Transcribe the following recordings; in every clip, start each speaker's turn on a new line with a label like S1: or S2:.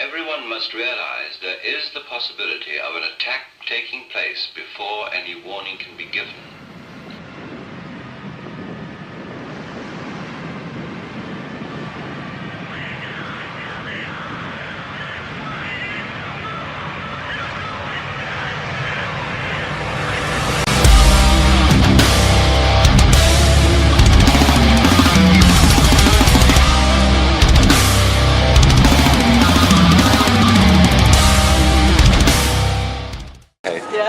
S1: Everyone must realize there is the possibility of an attack taking place before any warning can be given.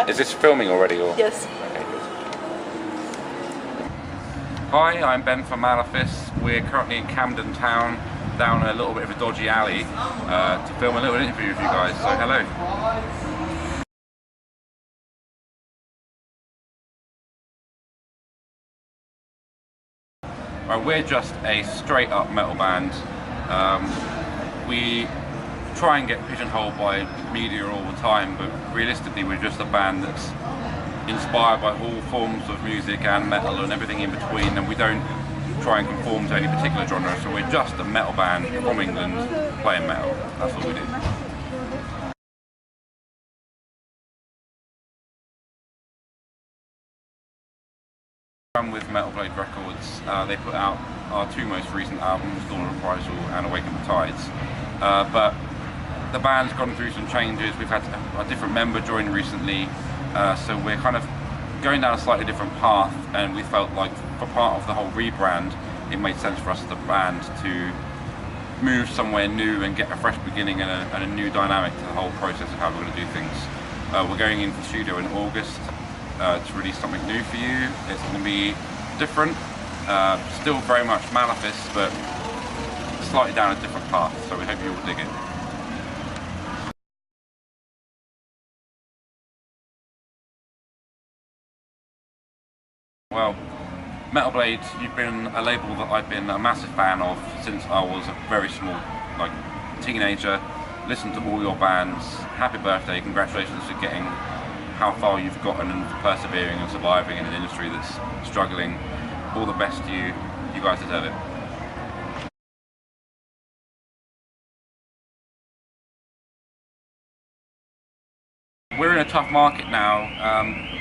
S2: Is this filming already or?
S3: Yes.
S2: Okay, good. Hi, I'm Ben from Malefice. We're currently in Camden town, down a little bit of a dodgy alley, to film a little interview with you guys, so hello. Well, we're just a straight up metal band. We try and get pigeonholed by media all the time, but realistically we're just a band that's inspired by all forms of music and metal and everything in between, and we don't try and conform to any particular genre, so we're just a metal band from England playing metal. That's all we do. With Metal Blade Records, they put out our two most recent albums, Dawn of Reprisal and Awaken the Tides. But the band's gone through some changes. We've had a different member join recently, so we're kind of going down a slightly different path, and we felt like for part of the whole rebrand it made sense for us as a band to move somewhere new and get a fresh beginning and a new dynamic to the whole process of how we're going to do things. We're going into the studio in August to release something new for you. It's going to be different, still very much Malefice, but slightly down a different path, so we hope you all dig it. Well, Metal Blade, you've been a label that I've been a massive fan of since I was a very small, teenager. Listened to all your bands. Happy birthday, congratulations for getting how far you've gotten and persevering and surviving in an industry that's struggling. All the best to you. You guys deserve it. We're in a tough market now.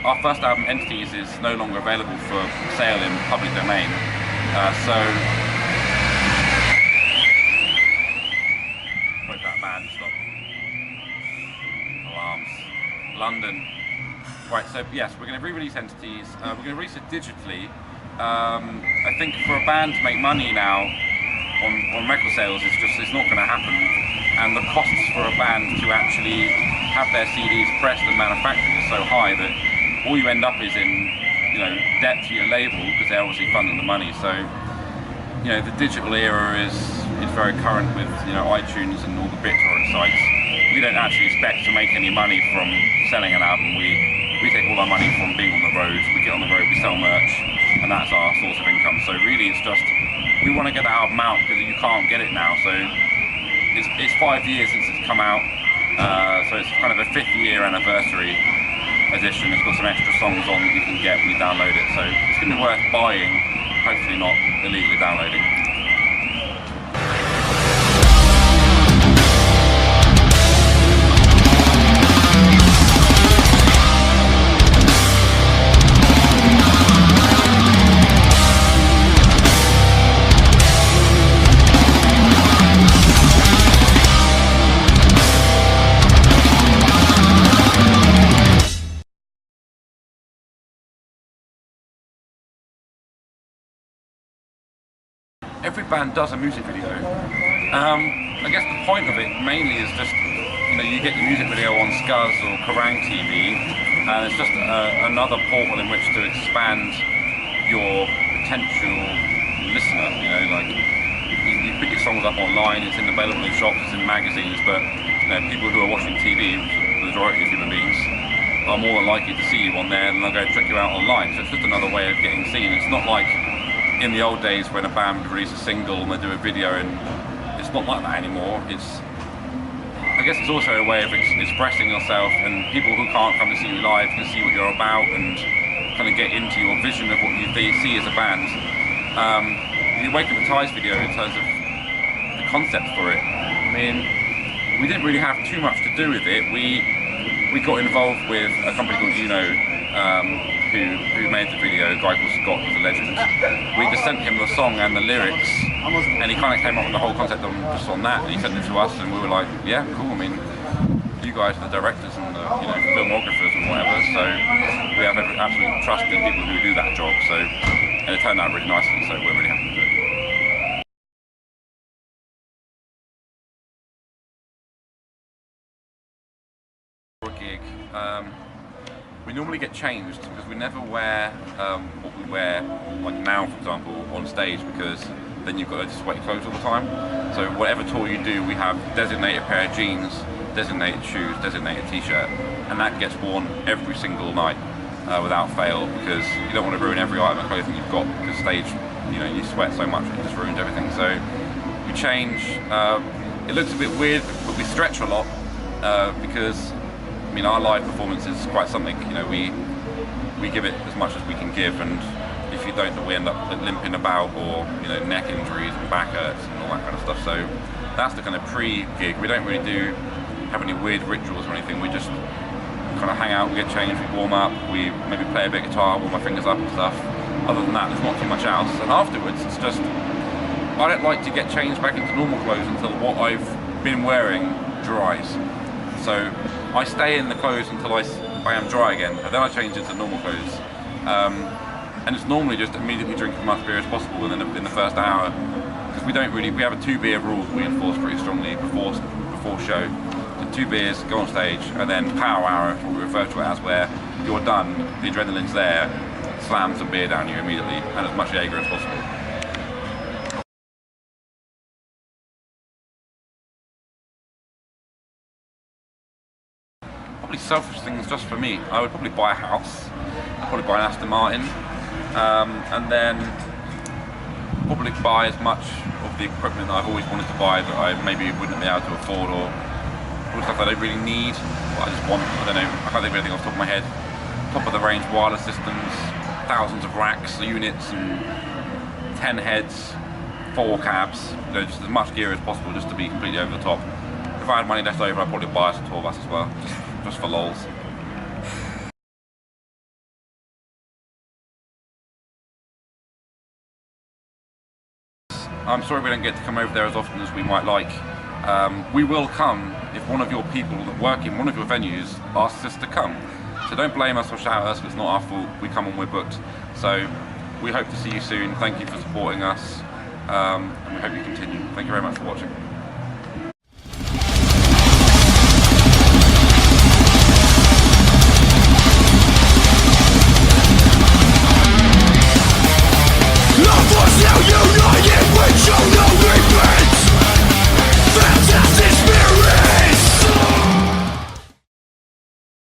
S2: Our first album, Entities, is no longer available for sale in public domain. Wait, that man, stop. Alarms. London. Right, so yes, we're going to re-release Entities. We're going to release it digitally. I think for a band to make money now on record sales, it's not going to happen. And the costs for a band to actually have their CDs pressed and manufactured is so high that all you end up is in, debt to your label, because they're obviously funding the money. So, the digital era is very current with, iTunes and all the BitTorrent sites. We don't actually expect to make any money from selling an album. We take all our money from being on the road. We get on the road, we sell merch, and that's our source of income. So really, it's just we want to get the album out because you can't get it now. So it's 5 years since it's come out. So it's kind of a 5th year anniversary edition. It's got some extra songs on that you can get when you download it. So it's going to be worth buying, hopefully not illegally downloading. Every band does a music video. I guess the point of it mainly is just, you get your music video on Scuzz or Kerrang TV, and it's just another portal in which to expand your potential listener. You put your songs up online, it's available in shops, it's in magazines, but people who are watching TV, which is the majority of human beings, are more than likely to see you on there, and they'll go check you out online. So it's just another way of getting seen. It's not like in the old days when a band would release a single and they do a video, and it's not like that anymore. I guess it's also a way of expressing yourself, and people who can't come to see you live can see what you're about and kind of get into your vision of what you see as a band. The Awaken the Tides video, in terms of the concept for it, we didn't really have too much to do with it. We got involved with a company called who made the video. A guy called Scott, who's a legend. We just sent him the song and the lyrics, and he kind of came up with the whole concept just on that, and he sent it to us, and we were like, yeah, cool. I mean, you guys are the directors and the filmographers and whatever, so we have absolute trust in people who do that job. So, and it turned out really nicely, so we're really happy with it. For a gig, we normally get changed because we never wear what we wear, like now for example, on stage, because then you've got to just wear your clothes all the time. So whatever tour you do, we have designated pair of jeans, designated shoes, designated t-shirt, and that gets worn every single night without fail, because you don't want to ruin every item of clothing you've got, because stage, you sweat so much it just ruins everything. So we change. It looks a bit weird, but we stretch a lot because I mean, our live performance is quite something. We give it as much as we can give, and if you don't, we end up limping about, or neck injuries and back hurts and all that kind of stuff. So that's the kind of pre-gig. We don't really have any weird rituals or anything. We just kind of hang out, we get changed, we warm up, we maybe play a bit of guitar, warm my fingers up and stuff. Other than that, there's not too much else. And afterwards, it's just, I don't like to get changed back into normal clothes until what I've been wearing dries. So I stay in the clothes until I am dry again, and then I change into normal clothes. And it's normally just immediately drink as much beer as possible in the first hour, because we have a 2-beer rule that we enforce pretty strongly before show. So 2 beers, go on stage, and then power hour, what we refer to it as, where you're done, the adrenaline's there, slam some beer down you immediately, and as much Jaeger as possible. Probably selfish things just for me. I would probably buy a house. I'd probably buy an Aston Martin, and then probably buy as much of the equipment that I've always wanted to buy that I maybe wouldn't be able to afford, or stuff that I don't really need, but I just want. I don't know, I can't think of anything off the top of my head. Top of the range wireless systems, thousands of racks, units, and 10 heads, 4 cabs, just as much gear as possible, just to be completely over the top. If I had money left over, I'd probably buy us a tour bus as well, just for lols. I'm sorry we don't get to come over there as often as we might like. We will come if one of your people that work in one of your venues asks us to come. So don't blame us or shout at us, it's not our fault. We come when we're booked. So we hope to see you soon. Thank you for supporting us, and we hope you continue. Thank you very much for watching.
S3: Now united, we show no regrets. Fantastic.